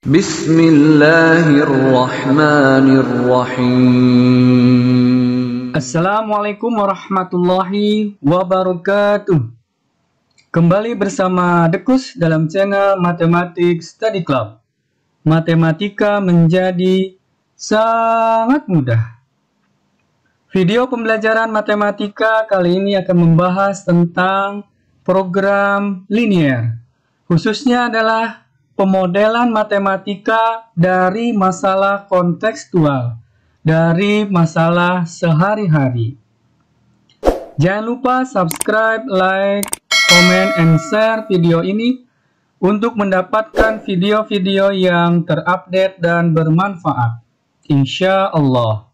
Bismillahirrahmanirrahim. Assalamualaikum warahmatullahi wabarakatuh. Kembali bersama Dekus dalam channel Matematik Study Club. Matematika menjadi sangat mudah. Video pembelajaran matematika kali ini akan membahas tentang program linier. Khususnya adalah pemodelan matematika dari masalah kontekstual, dari masalah sehari-hari. Jangan lupa subscribe, like, comment, and share video ini untuk mendapatkan video-video yang terupdate dan bermanfaat. Insya Allah.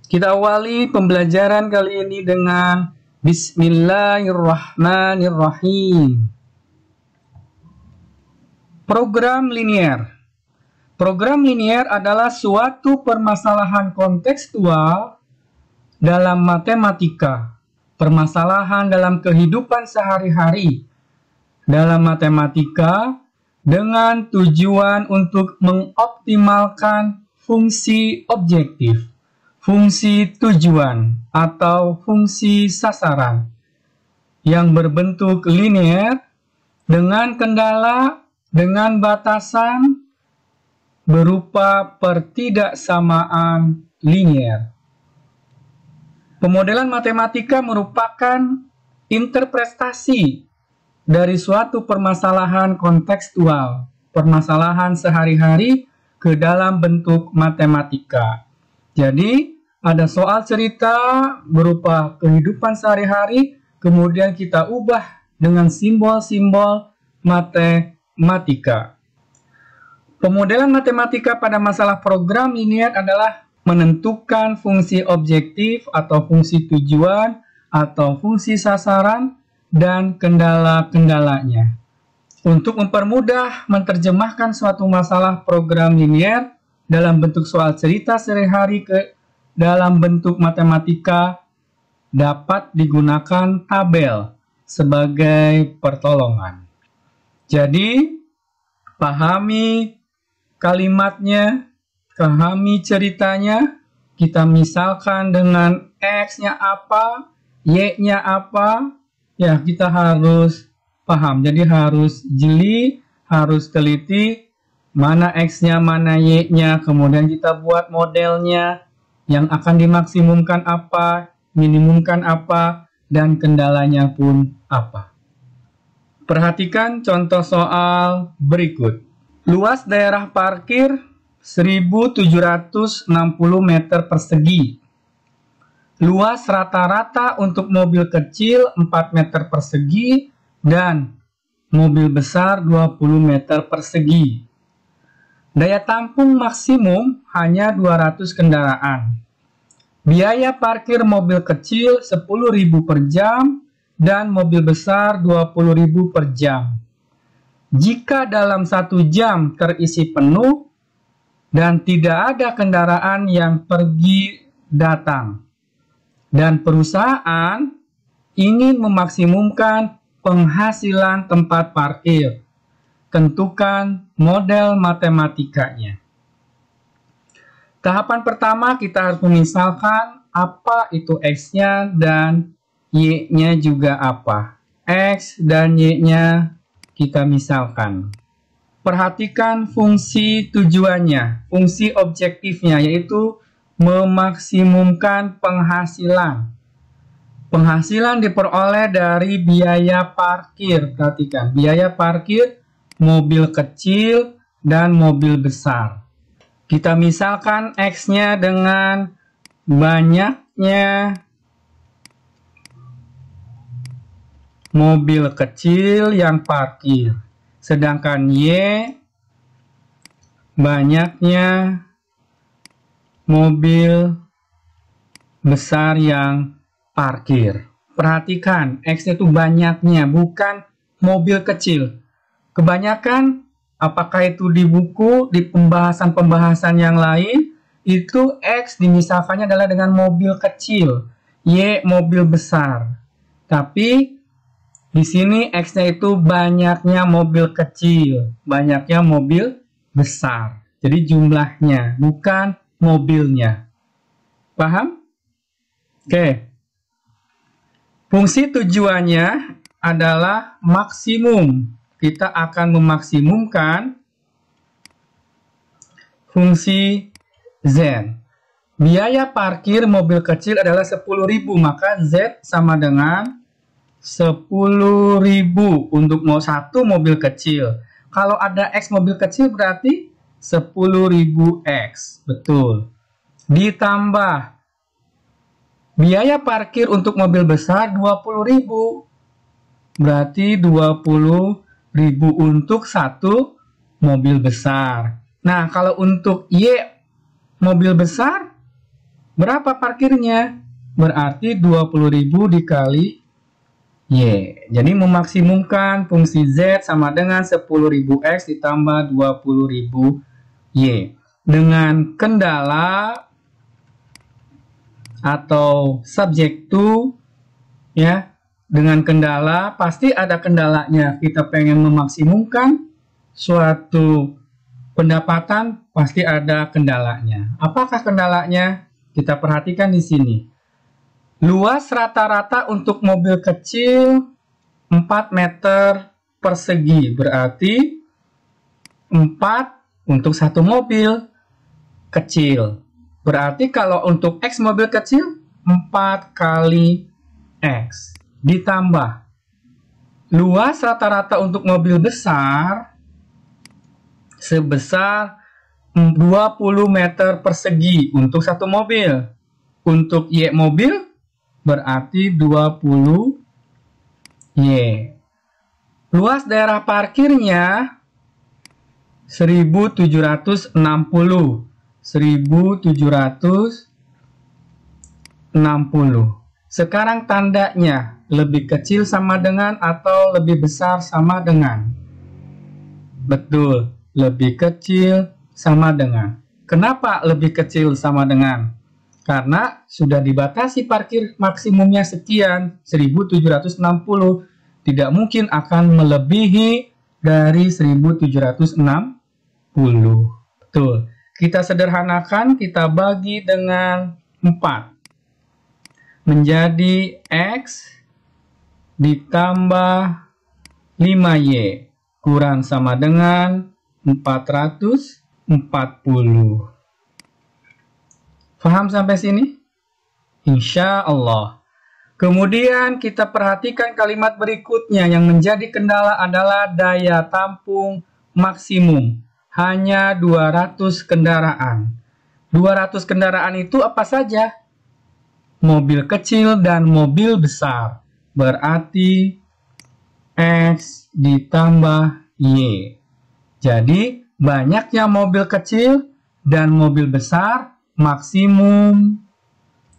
Kita awali pembelajaran kali ini dengan Bismillahirrahmanirrahim. Program linier. Program linier adalah suatu permasalahan kontekstual dalam matematika, permasalahan dalam kehidupan sehari-hari dalam matematika dengan tujuan untuk mengoptimalkan fungsi objektif, fungsi tujuan atau fungsi sasaran yang berbentuk linier dengan kendala, dengan batasan berupa pertidaksamaan linier. Pemodelan matematika merupakan interpretasi dari suatu permasalahan kontekstual, permasalahan sehari-hari ke dalam bentuk matematika. Jadi, ada soal cerita berupa kehidupan sehari-hari, kemudian kita ubah dengan simbol-simbol matematika. Pemodelan matematika pada masalah program linier adalah menentukan fungsi objektif atau fungsi tujuan atau fungsi sasaran dan kendala-kendalanya. Untuk mempermudah menerjemahkan suatu masalah program linier dalam bentuk soal cerita sehari-hari ke dalam bentuk matematika dapat digunakan tabel sebagai pertolongan. Jadi, pahami kalimatnya, pahami ceritanya, kita misalkan dengan X-nya apa, Y-nya apa, ya kita harus paham. Jadi harus jeli, harus teliti, mana X-nya, mana Y-nya, kemudian kita buat modelnya, yang akan dimaksimumkan apa, minimumkan apa, dan kendalanya pun apa. Perhatikan contoh soal berikut. Luas daerah parkir 1760 meter persegi. Luas rata-rata untuk mobil kecil 4 meter persegi dan mobil besar 20 meter persegi. Daya tampung maksimum hanya 200 kendaraan. Biaya parkir mobil kecil 10.000 per jam dan mobil besar 20.000 per jam. Jika dalam 1 jam terisi penuh dan tidak ada kendaraan yang pergi datang, dan perusahaan ingin memaksimumkan penghasilan tempat parkir, tentukan model matematikanya. Tahapan pertama kita harus memisalkan apa itu X-nya dan Y-nya juga apa. X dan Y-nya kita misalkan. Perhatikan fungsi tujuannya, fungsi objektifnya, yaitu memaksimumkan penghasilan. Penghasilan diperoleh dari biaya parkir. Perhatikan, biaya parkir mobil kecil dan mobil besar. Kita misalkan X-nya dengan banyaknya mobil kecil yang parkir. Sedangkan Y banyaknya mobil besar yang parkir. Perhatikan, X-nya itu banyaknya, bukan mobil kecil. Kebanyakan, apakah itu di buku, di pembahasan-pembahasan yang lain, itu X dimisalkannya adalah dengan mobil kecil, Y mobil besar. Tapi Di sini X-nya itu banyaknya mobil kecil, banyaknya mobil besar. Jadi jumlahnya, bukan mobilnya. Paham? Oke. Fungsi tujuannya adalah maksimum. Kita akan memaksimumkan fungsi Z. Biaya parkir mobil kecil adalah 10.000, maka Z sama dengan 10.000 untuk satu mobil kecil. Kalau ada X mobil kecil berarti 10.000X. Betul. Ditambah biaya parkir untuk mobil besar 20.000. Berarti 20.000 untuk satu mobil besar. Nah, kalau untuk Y mobil besar berapa parkirnya? Berarti 20.000 dikali Y. Jadi memaksimumkan fungsi Z sama dengan 10.000X ditambah 20.000 Y. Dengan kendala atau subject to, ya, dengan kendala, pasti ada kendalanya. Kita pengen memaksimumkan suatu pendapatan, pasti ada kendalanya. Apakah kendalanya? Kita perhatikan di sini. Luas rata-rata untuk mobil kecil 4 meter persegi, berarti 4 untuk satu mobil kecil. Berarti kalau untuk X mobil kecil 4 kali X. Ditambah luas rata-rata untuk mobil besar sebesar 20 meter persegi untuk satu mobil. Untuk Y mobil berarti 20 Y. Luas daerah parkirnya 1760. 1760. Sekarang tandanya lebih kecil sama dengan atau lebih besar sama dengan? Betul, lebih kecil sama dengan. Kenapa lebih kecil sama dengan? Karena sudah dibatasi parkir maksimumnya sekian, 1760. Tidak mungkin akan melebihi dari 1760. Betul. Kita sederhanakan, kita bagi dengan 4. Menjadi X ditambah 5Y kurang sama dengan 440. Paham sampai sini? Insya Allah. Kemudian kita perhatikan kalimat berikutnya, yang menjadi kendala adalah daya tampung maksimum. Hanya 200 kendaraan. 200 kendaraan itu apa saja? Mobil kecil dan mobil besar. Berarti X ditambah Y. Jadi banyaknya mobil kecil dan mobil besar maksimum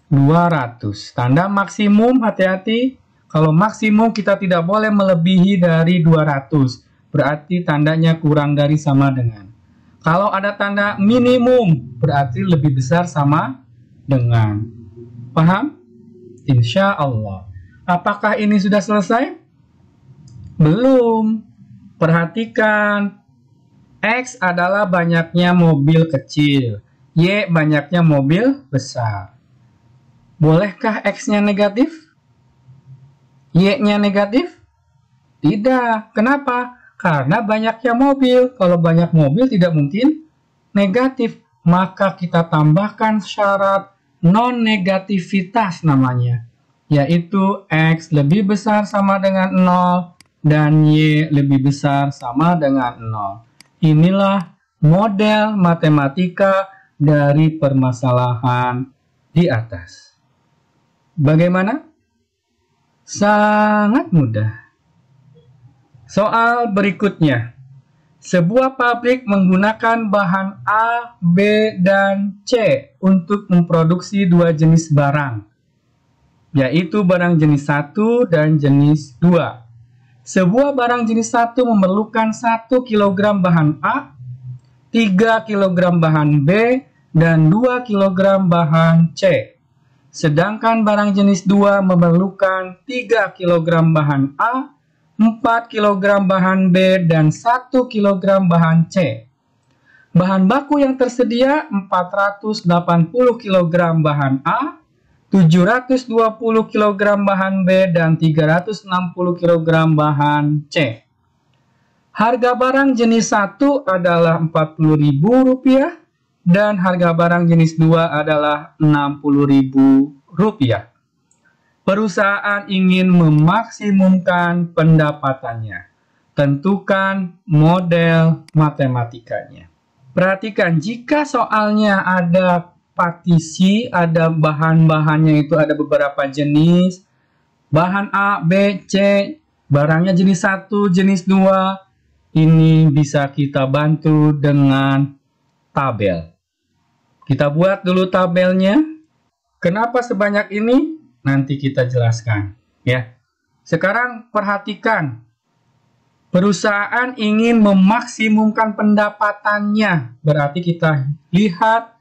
200. Tanda maksimum, hati-hati. Kalau maksimum kita tidak boleh melebihi dari 200. Berarti tandanya kurang dari sama dengan. Kalau ada tanda minimum, berarti lebih besar sama dengan. Paham? Insya Allah. Apakah ini sudah selesai? Belum. Perhatikan. X adalah banyaknya mobil kecil. Y banyaknya mobil besar. Bolehkah X-nya negatif? Y-nya negatif? Tidak. Kenapa? Karena banyaknya mobil. Kalau banyak mobil tidak mungkin negatif. Maka kita tambahkan syarat non-negativitas namanya. Yaitu X lebih besar sama dengan 0 dan Y lebih besar sama dengan 0. Inilah model matematika dari permasalahan di atas. Bagaimana? Sangat mudah. Soal berikutnya. Sebuah pabrik menggunakan bahan A, B, dan C untuk memproduksi dua jenis barang, yaitu barang jenis 1 dan jenis 2. Sebuah barang jenis 1 memerlukan 1 kg bahan A, 3 kg bahan B, dan 2 kg bahan C. Sedangkan barang jenis 2 memerlukan 3 kg bahan A, 4 kg bahan B, dan 1 kg bahan C. Bahan baku yang tersedia 480 kg bahan A, 720 kg bahan B, dan 360 kg bahan C. Harga barang jenis 1 adalah Rp40.000 dan harga barang jenis 2 adalah Rp60.000. Perusahaan ingin memaksimumkan pendapatannya. Tentukan model matematikanya. Perhatikan, jika soalnya ada partisi, ada bahan-bahannya itu ada beberapa jenis, bahan A, B, C, barangnya jenis 1, jenis 2, ini bisa kita bantu dengan tabel. Kita buat dulu tabelnya. Kenapa sebanyak ini? Nanti kita jelaskan, ya. Sekarang perhatikan, perusahaan ingin memaksimumkan pendapatannya. Berarti kita lihat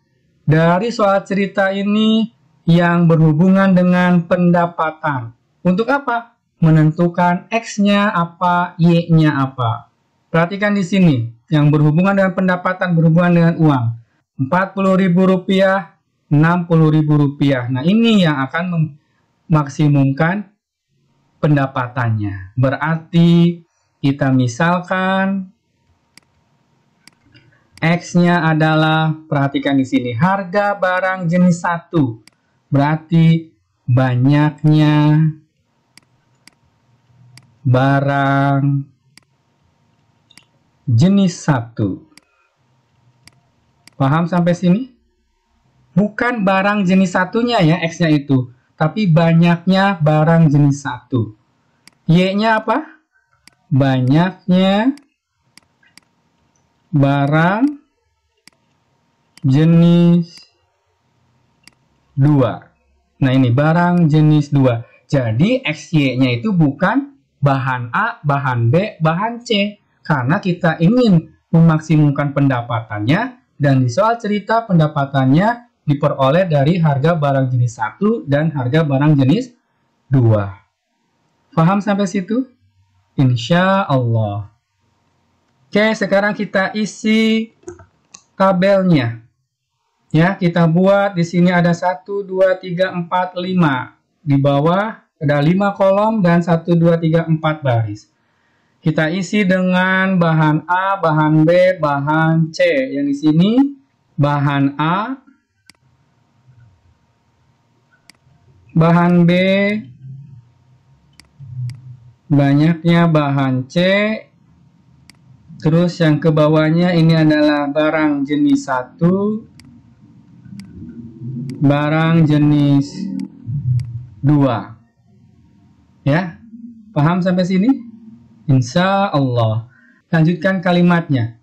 dari soal cerita ini yang berhubungan dengan pendapatan. Untuk apa? Menentukan X-nya apa, Y-nya apa. Perhatikan di sini, yang berhubungan dengan pendapatan, berhubungan dengan uang. Rp40.000, Rp60.000. Nah, ini yang akan maksimumkan pendapatannya. Berarti kita misalkan X-nya adalah, perhatikan di sini, harga barang jenis 1. Berarti banyaknya barang jenis 1. Paham sampai sini? Bukan barang jenis satunya ya, X-nya itu. Tapi banyaknya barang jenis 1. Y-nya apa? Banyaknya barang jenis 2. Nah ini barang jenis 2. Jadi XY-nya itu bukan bahan A, bahan B, bahan C. Karena kita ingin memaksimumkan pendapatannya. Dan di soal cerita pendapatannya diperoleh dari harga barang jenis 1 dan harga barang jenis 2. Paham sampai situ? Insya Allah. Oke, sekarang kita isi tabelnya. Ya, kita buat di sini ada 1, 2, 3, 4, 5. Di bawah ada 5 kolom dan 1, 2, 3, 4 baris. Kita isi dengan bahan A, bahan B, bahan C. Yang di sini bahan A, bahan B, banyaknya bahan C. Terus yang ke bawahnya ini adalah barang jenis 1, barang jenis 2. Ya, paham sampai sini? Insya Allah. Lanjutkan kalimatnya.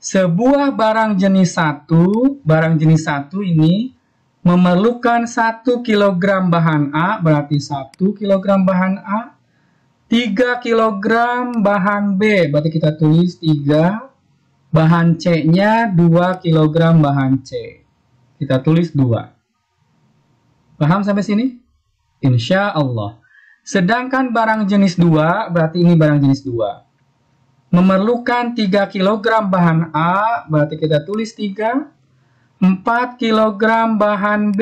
Sebuah barang jenis 1, barang jenis 1 ini memerlukan 1 kg bahan A, berarti 1 kg bahan A, 3 kg bahan B, berarti kita tulis 3, bahan C-nya 2 kg bahan C. Kita tulis 2. Paham sampai sini? Insya Allah. Sedangkan barang jenis 2, berarti ini barang jenis 2. Memerlukan 3 kg bahan A, berarti kita tulis 3. 4 kg bahan B,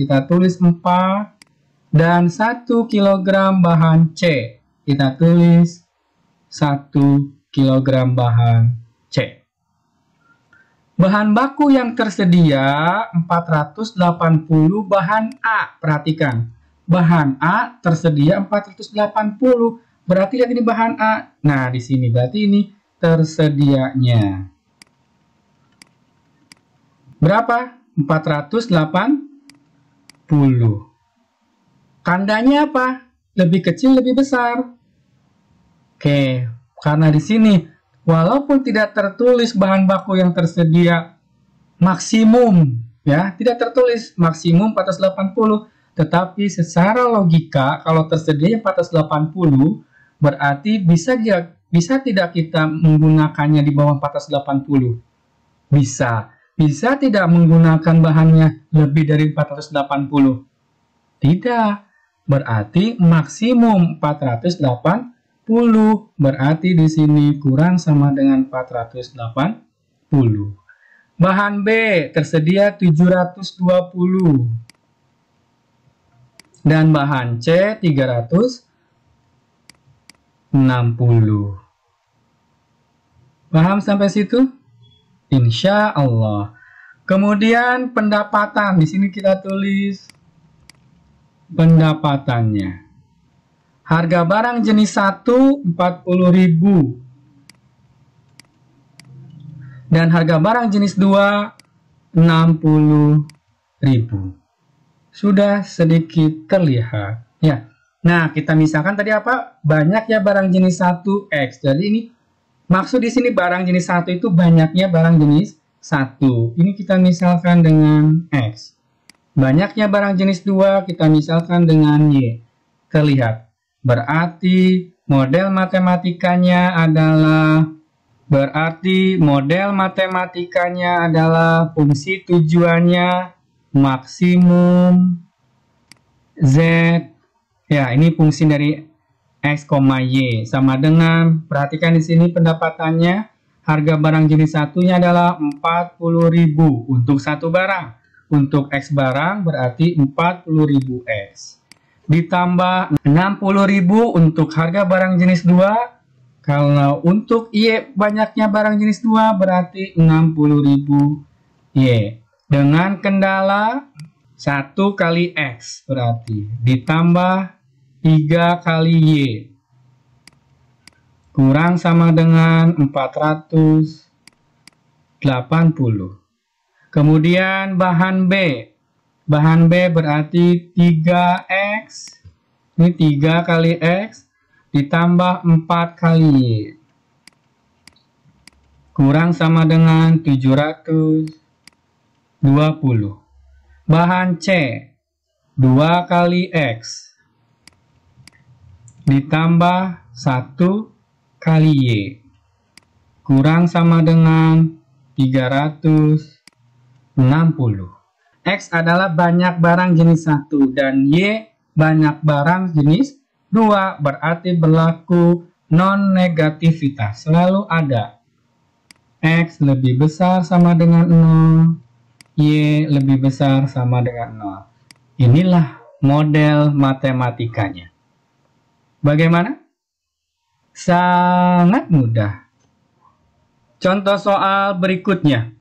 kita tulis 4. Dan 1 kg bahan C, kita tulis 1 kg bahan C. Bahan baku yang tersedia 480 bahan A. Perhatikan. Bahan A tersedia 480. Berarti lihat ini bahan A. Nah, di sini berarti ini tersedianya. Berapa? 480. Tandanya apa? Lebih kecil, lebih besar. Oke, karena di sini walaupun tidak tertulis bahan baku yang tersedia maksimum, ya, tidak tertulis maksimum 480. Tetapi secara logika, kalau tersedia 480, berarti bisa tidak kita menggunakannya di bawah 480? Bisa. Bisa tidak menggunakan bahannya lebih dari 480? Tidak. Berarti maksimum 480. berarti di sini kurang sama dengan 480. Bahan B tersedia 720 dan bahan C 360. Paham sampai situ? Insya Allah. Kemudian pendapatan, di sini kita tulis pendapatannya. Harga barang jenis 1 40.000 dan harga barang jenis 2 60.000. Sudah sedikit terlihat ya. Nah, kita misalkan tadi apa? Banyak ya barang jenis 1 X. Jadi ini maksud di sini barang jenis 1 itu banyaknya barang jenis 1. Ini kita misalkan dengan X. Banyaknya barang jenis 2 kita misalkan dengan Y. Terlihat. Berarti model matematikanya adalah fungsi tujuannya maksimum Z. Ya, ini fungsi dari X, Y sama dengan, perhatikan di sini pendapatannya, harga barang jenis satunya adalah 40.000 untuk satu barang. Untuk X barang berarti 40.000 X. Ditambah 60.000 untuk harga barang jenis 2. Kalau untuk Y banyaknya barang jenis 2 berarti 60.000 Y. Dengan kendala 1 kali X berarti ditambah 3 kali Y. Kurang sama dengan 480. Kemudian bahan B. Bahan B berarti 3X. Ini 3 kali X ditambah 4 kali Y. Kurang sama dengan 720. Bahan C. 2 kali X ditambah 1 kali Y. Kurang sama dengan 360. X adalah banyak barang jenis 1 dan Y banyak barang jenis 2, berarti berlaku non-negativitas. Selalu ada. X lebih besar sama dengan 0, Y lebih besar sama dengan 0. Inilah model matematikanya. Bagaimana? Sangat mudah. Contoh soal berikutnya.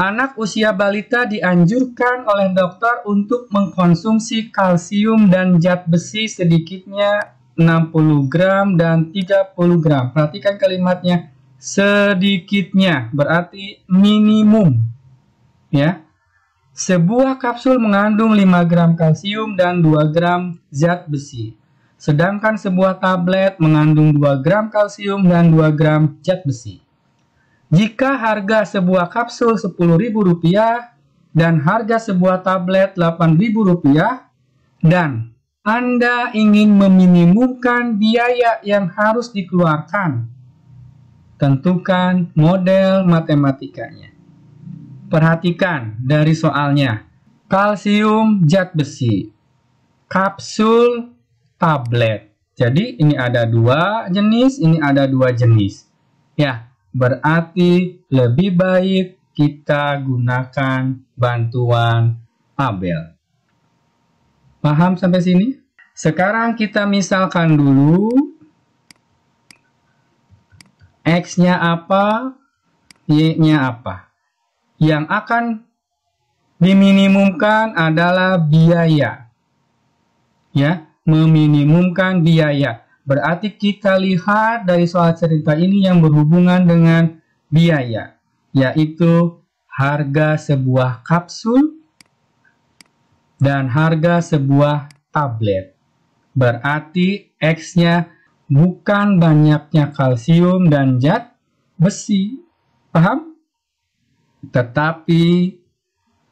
Anak usia balita dianjurkan oleh dokter untuk mengkonsumsi kalsium dan zat besi sedikitnya 60 gram dan 30 gram. Perhatikan kalimatnya, sedikitnya berarti minimum. Ya. Sebuah kapsul mengandung 5 gram kalsium dan 2 gram zat besi. Sedangkan sebuah tablet mengandung 2 gram kalsium dan 2 gram zat besi. Jika harga sebuah kapsul Rp10.000 dan harga sebuah tablet Rp8.000 dan Anda ingin meminimumkan biaya yang harus dikeluarkan, tentukan model matematikanya. Perhatikan dari soalnya. Kalsium zat besi, kapsul, tablet. Jadi ini ada 2 jenis, ini ada 2 jenis. Ya. Berarti lebih baik kita gunakan bantuan tabel. Paham sampai sini? Sekarang kita misalkan dulu X-nya apa, Y-nya apa. Yang akan diminimumkan adalah biaya. Ya, meminimumkan biaya. Berarti kita lihat dari soal cerita ini yang berhubungan dengan biaya, yaitu harga sebuah kapsul dan harga sebuah tablet. Berarti X-nya bukan banyaknya kalsium dan zat besi. Paham? Tetapi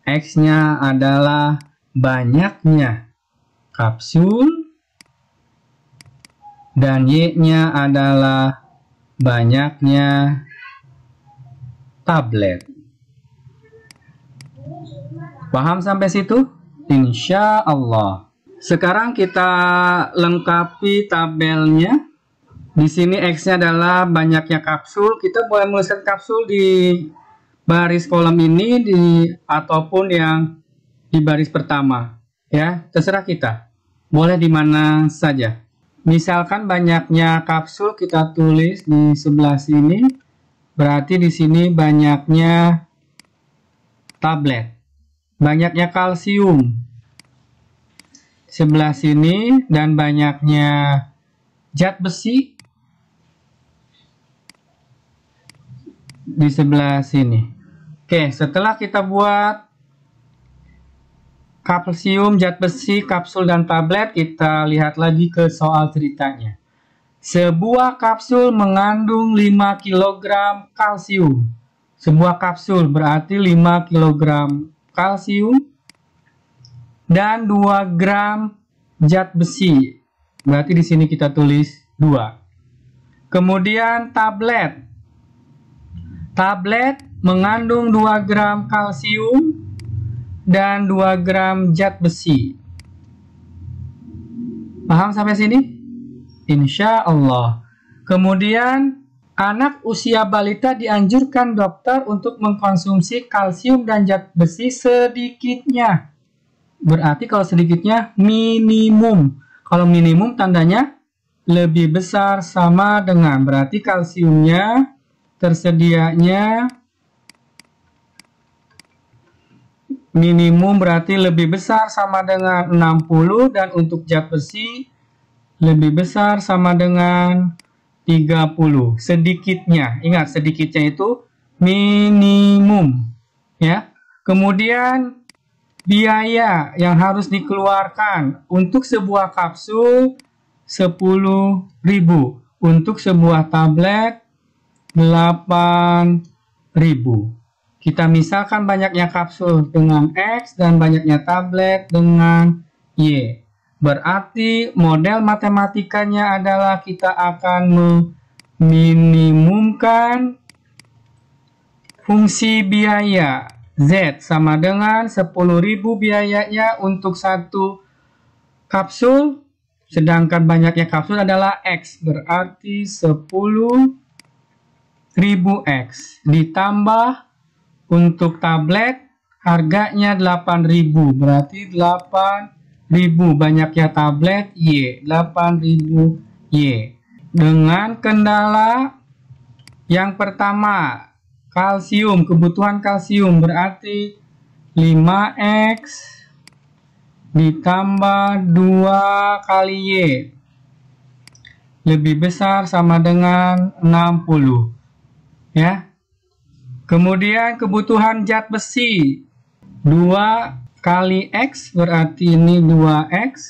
X-nya adalah banyaknya kapsul dan Y-nya adalah banyaknya tablet. Paham sampai situ? Insya Allah. Sekarang kita lengkapi tabelnya. Di sini X-nya adalah banyaknya kapsul. Kita boleh menuliskan kapsul di baris kolom ini ataupun yang di baris pertama. Ya, terserah kita. Boleh di mana saja. Misalkan banyaknya kapsul kita tulis di sebelah sini. Berarti di sini banyaknya tablet. Banyaknya kalsium sebelah sini, dan banyaknya zat besi di sebelah sini. Oke, setelah kita buat kalsium, zat besi, kapsul, dan tablet, kita lihat lagi ke soal ceritanya. Sebuah kapsul mengandung 5 kg kalsium. Sebuah kapsul berarti 5 kg kalsium dan 2 gram zat besi. Berarti di sini kita tulis 2. Kemudian tablet. Tablet mengandung 2 gram kalsium dan 2 gram zat besi. Paham sampai sini? Insya Allah. Kemudian anak usia balita dianjurkan dokter untuk mengkonsumsi kalsium dan zat besi sedikitnya. Berarti kalau sedikitnya minimum. Kalau minimum tandanya lebih besar sama dengan. Berarti kalsiumnya tersedianya minimum berarti lebih besar sama dengan 60, dan untuk zat besi lebih besar sama dengan 30. Sedikitnya, ingat sedikitnya itu minimum, ya. Kemudian biaya yang harus dikeluarkan untuk sebuah kapsul 10.000, untuk sebuah tablet 8.000. Kita misalkan banyaknya kapsul dengan X dan banyaknya tablet dengan Y. Berarti model matematikanya adalah kita akan meminimumkan fungsi biaya Z sama dengan 10.000 biayanya untuk satu kapsul, sedangkan banyaknya kapsul adalah X, berarti 10.000 X ditambah untuk tablet harganya 8.000, berarti 8.000 banyaknya tablet Y, 8.000 Y. Dengan kendala yang pertama, kalsium, kebutuhan kalsium berarti 5X ditambah 2 kali Y lebih besar sama dengan 60, ya. Kemudian kebutuhan zat besi 2 kali X berarti ini 2X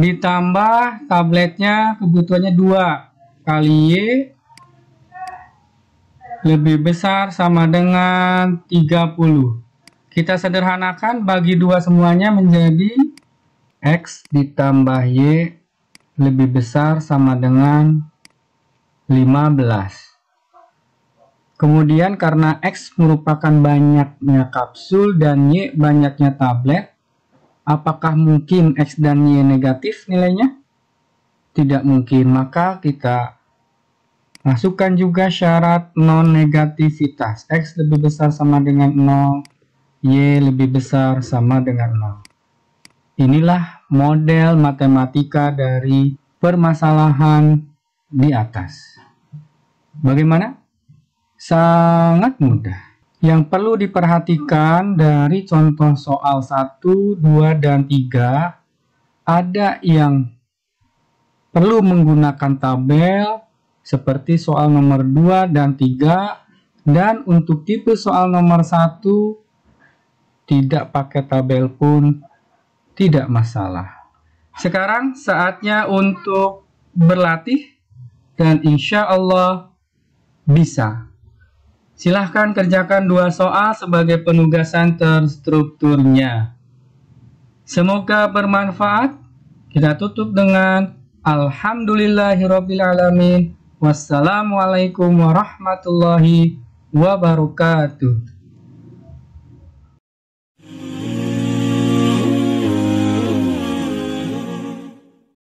ditambah tabletnya kebutuhannya 2 kali Y lebih besar sama dengan 30. Kita sederhanakan, bagi 2 semuanya menjadi X ditambah Y lebih besar sama dengan 15. Kemudian karena X merupakan banyaknya kapsul dan Y banyaknya tablet, apakah mungkin X dan Y negatif nilainya? Tidak mungkin, maka kita masukkan juga syarat non-negativitas. X lebih besar sama dengan 0, Y lebih besar sama dengan 0. Inilah model matematika dari permasalahan di atas. Bagaimana? Sangat mudah. Yang perlu diperhatikan dari contoh soal 1, 2, dan 3, ada yang perlu menggunakan tabel seperti soal nomor 2 dan 3, dan untuk tipe soal nomor 1 tidak pakai tabel pun tidak masalah. Sekarang saatnya untuk berlatih dan insya Allah bisa. Silahkan kerjakan 2 soal sebagai penugasan terstrukturnya. Semoga bermanfaat. Kita tutup dengan Alhamdulillahirrabbilalamin. Wassalamualaikum warahmatullahi wabarakatuh.